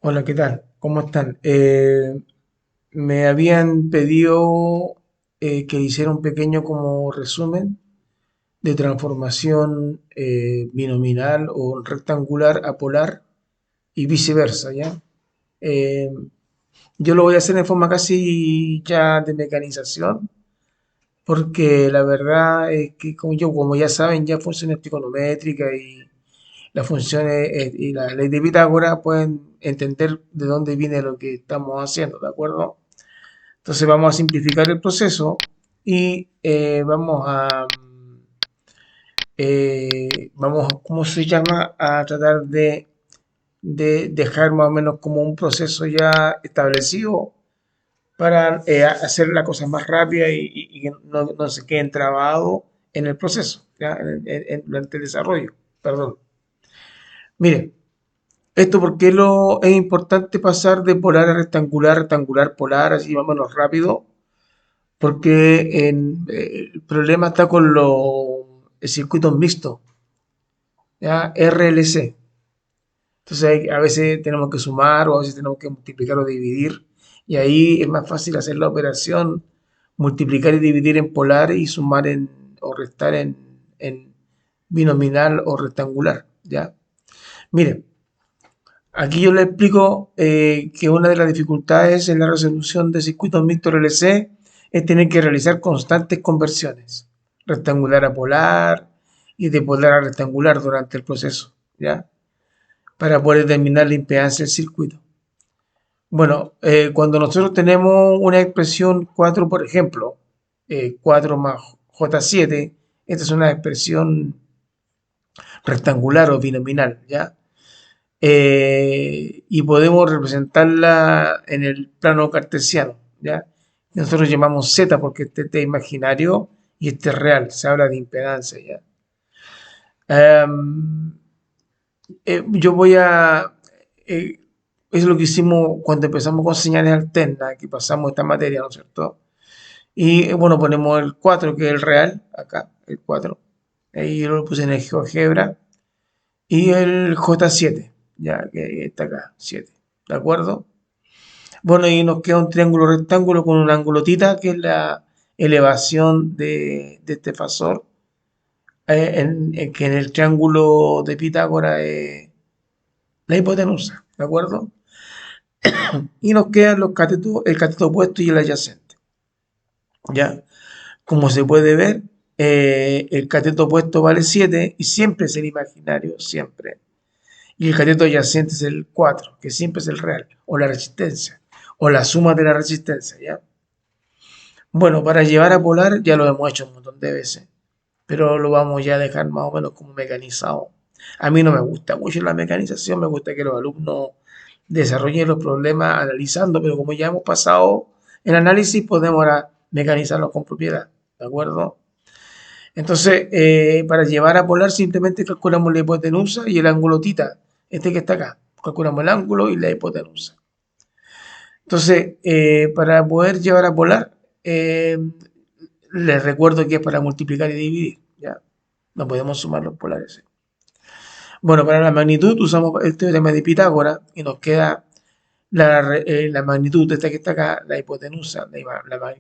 Hola, ¿qué tal? ¿Cómo están? Me habían pedido que hiciera un pequeño como resumen de transformación binominal o rectangular a polar y viceversa, ¿ya? Eh, yo lo voy a hacer en forma casi ya de mecanización, porque la verdad es que como ya saben, ya funciones trigonométricas y las funciones y la ley de Pitágoras pueden entender de dónde viene lo que estamos haciendo, ¿de acuerdo? Entonces vamos a simplificar el proceso y vamos, ¿cómo se llama? A tratar de dejar más o menos como un proceso ya establecido para hacer la cosa más rápida y que no se queden trabados en el proceso, ¿ya? Durante el desarrollo. Perdón. Mire, esto porque es importante pasar de polar a rectangular, rectangular, polar, así más o menos rápido, porque el problema está con los circuitos mixtos, ¿ya? RLC. Entonces a veces tenemos que sumar o a veces tenemos que multiplicar o dividir, y ahí es más fácil hacer la operación, multiplicar y dividir en polar y sumar o restar en binominal o rectangular, ¿ya? Mire, aquí yo le explico que una de las dificultades en la resolución de circuitos mixtos RLC es tener que realizar constantes conversiones, rectangular a polar y de polar a rectangular durante el proceso, ¿ya? Para poder determinar la impedancia del circuito. Bueno, cuando nosotros tenemos una expresión 4, por ejemplo, 4 más J7, esta es una expresión rectangular o binominal, ¿ya? Y podemos representarla en el plano cartesiano, ¿ya? Nosotros llamamos Z porque este es imaginario y este es real, se habla de impedancia, ¿ya? Um, yo voy a... eh, es lo que hicimos cuando empezamos con señales alternas, que pasamos esta materia, ¿no es cierto? Y bueno, ponemos el 4 que es el real, acá, el 4. Ahí yo lo puse en el GeoGebra. Y el J7, ya que está acá, 7. ¿De acuerdo? Bueno, y nos queda un triángulo rectángulo con un ángulo tita, que es la elevación de este fasor, que en el triángulo de Pitágoras es la hipotenusa, ¿de acuerdo? Y nos quedan el cateto opuesto y el adyacente, ¿ya? Como se puede ver, el cateto opuesto vale 7 y siempre es el imaginario, siempre. Y el cateto adyacente es el 4 que siempre es el real, o la resistencia, o la suma de la resistencia, ¿ya? Bueno, para llevar a polar ya lo hemos hecho un montón de veces, pero lo vamos ya a dejar más o menos como mecanizado. A mí no me gusta mucho la mecanización, me gusta que los alumnos desarrollen los problemas analizando, pero como ya hemos pasado el análisis, podemos ahora mecanizarlos con propiedad, ¿de acuerdo? Entonces, para llevar a polar simplemente calculamos la hipotenusa y el ángulo tita, este que está acá. Calculamos el ángulo y la hipotenusa. Entonces, para poder llevar a polar, les recuerdo que es para multiplicar y dividir, ¿ya? No podemos sumar los polares. Bueno, para la magnitud usamos el teorema de Pitágoras y nos queda la magnitud de esta que está acá, la hipotenusa,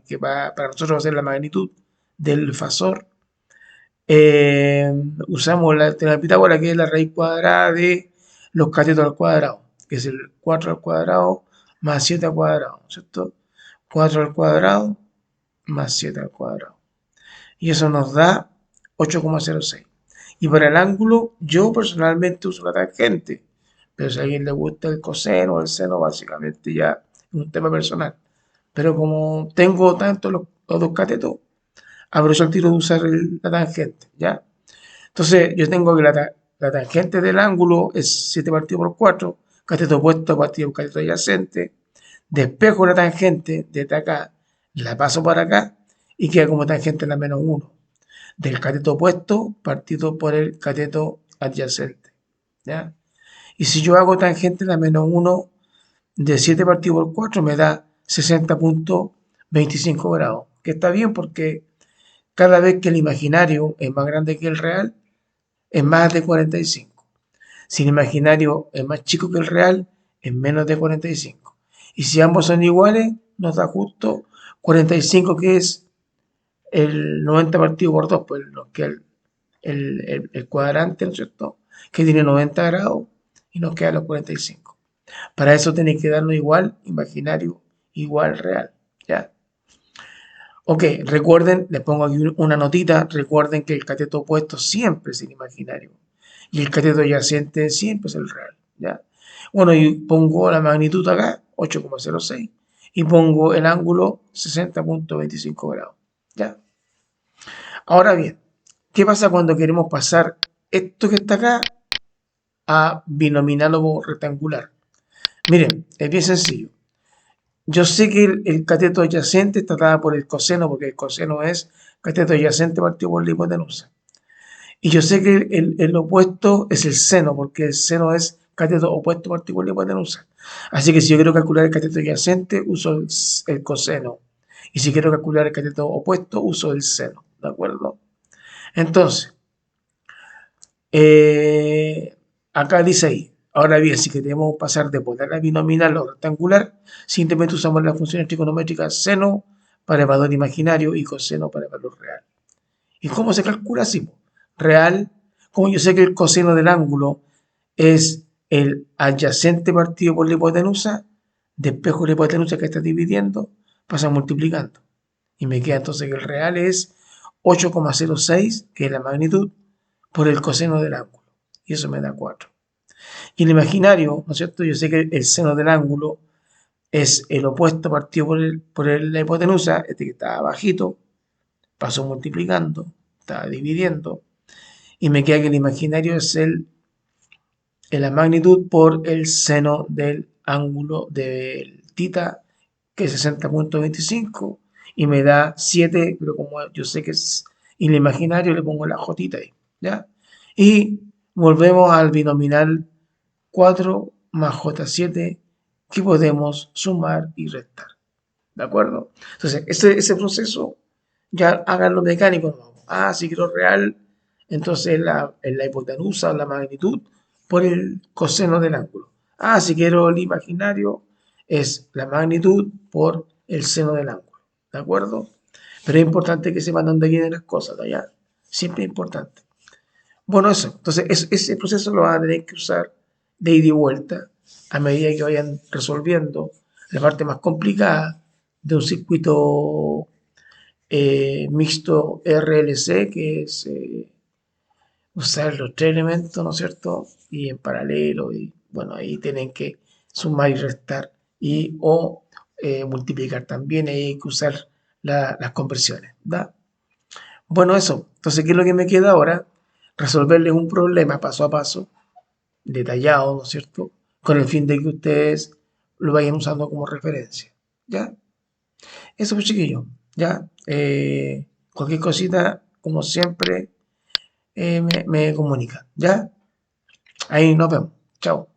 que para nosotros va a ser la magnitud del fasor. Usamos el teorema de Pitágoras, que es la raíz cuadrada de los catetos al cuadrado, que es el 4 al cuadrado más 7 al cuadrado, ¿cierto? 4 al cuadrado más 7 al cuadrado. Y eso nos da 8,06. Y para el ángulo, yo personalmente uso la tangente, pero si a alguien le gusta el coseno o el seno, básicamente ya es un tema personal. Pero como tengo tanto los dos catetos, aprovecho el tiro de usar la tangente, ¿ya? Entonces, yo tengo que la tangente del ángulo es 7 partido por 4, cateto opuesto partido por cateto adyacente, despejo la tangente desde acá, la paso para acá y queda como tangente la menos 1 del cateto opuesto partido por el cateto adyacente, ¿ya? Y si yo hago tangente la menos 1 de 7 partido por 4 me da 60,25 grados, que está bien porque cada vez que el imaginario es más grande que el real, es más de 45. Si el imaginario es más chico que el real, es menos de 45. Y si ambos son iguales, nos da justo 45, que es el 90 partido por 2, pues nos queda el cuadrante, ¿no es cierto? Que tiene 90 grados y nos quedan los 45. Para eso tenéis que darnos igual imaginario, igual real, ¿ya? Ok, recuerden, les pongo aquí una notita, recuerden que el cateto opuesto siempre es el imaginario y el cateto adyacente siempre es el real, ¿ya? Bueno, y pongo la magnitud acá, 8,06, y pongo el ángulo 60,25 grados, ¿ya? Ahora bien, ¿qué pasa cuando queremos pasar esto que está acá a binominal o rectangular? Miren, es bien sencillo. Yo sé que el cateto adyacente está dado por el coseno, porque el coseno es cateto adyacente partido por la hipotenusa. Y yo sé que el opuesto es el seno, porque el seno es cateto opuesto partido por la hipotenusa. Así que si yo quiero calcular el cateto adyacente, uso el coseno. Y si quiero calcular el cateto opuesto, uso el seno. ¿De acuerdo? Entonces, acá dice ahí. Ahora bien, si queremos pasar de polar a binominal o rectangular, simplemente usamos las funciones trigonométricas seno para el valor imaginario y coseno para el valor real. ¿Y cómo se calcula así? Real, como yo sé que el coseno del ángulo es el adyacente partido por la hipotenusa, despejo de la hipotenusa que está dividiendo, pasa multiplicando. Y me queda entonces que el real es 8,06, que es la magnitud, por el coseno del ángulo. Y eso me da 4. Y el imaginario, ¿no es cierto? Yo sé que el seno del ángulo es el opuesto partido por la hipotenusa, este que está bajito, paso multiplicando, está dividiendo, y me queda que el imaginario es la magnitud por el seno del ángulo del tita, que es 60,25, y me da 7, pero como yo sé que es el imaginario, le pongo la jotita ahí, ¿ya? Y volvemos al binominal 4 más J7, que podemos sumar y restar. ¿De acuerdo? Entonces, ese proceso ya háganlo mecánico. ¿No? Ah, si quiero real, entonces la hipotenusa, la magnitud, por el coseno del ángulo. Ah, si quiero el imaginario, es la magnitud por el seno del ángulo. ¿De acuerdo? Pero es importante que sepan dónde vienen las cosas, ¿ya? Siempre es importante. Bueno, eso. Entonces, ese proceso lo van a tener que usar de ida y vuelta a medida que vayan resolviendo la parte más complicada de un circuito mixto RLC, que es usar los tres elementos, ¿no es cierto? Y en paralelo, y bueno, ahí tienen que sumar y restar y o multiplicar también, ahí hay que usar las conversiones, ¿da? Bueno, eso. Entonces, ¿qué es lo que me queda ahora? Resolverles un problema paso a paso, detallado, ¿no es cierto? Con el fin de que ustedes lo vayan usando como referencia. ¿Ya? Eso pues chiquillo. ¿Ya? Cualquier cosita, como siempre, me comunica. ¿Ya? Ahí nos vemos. Chao.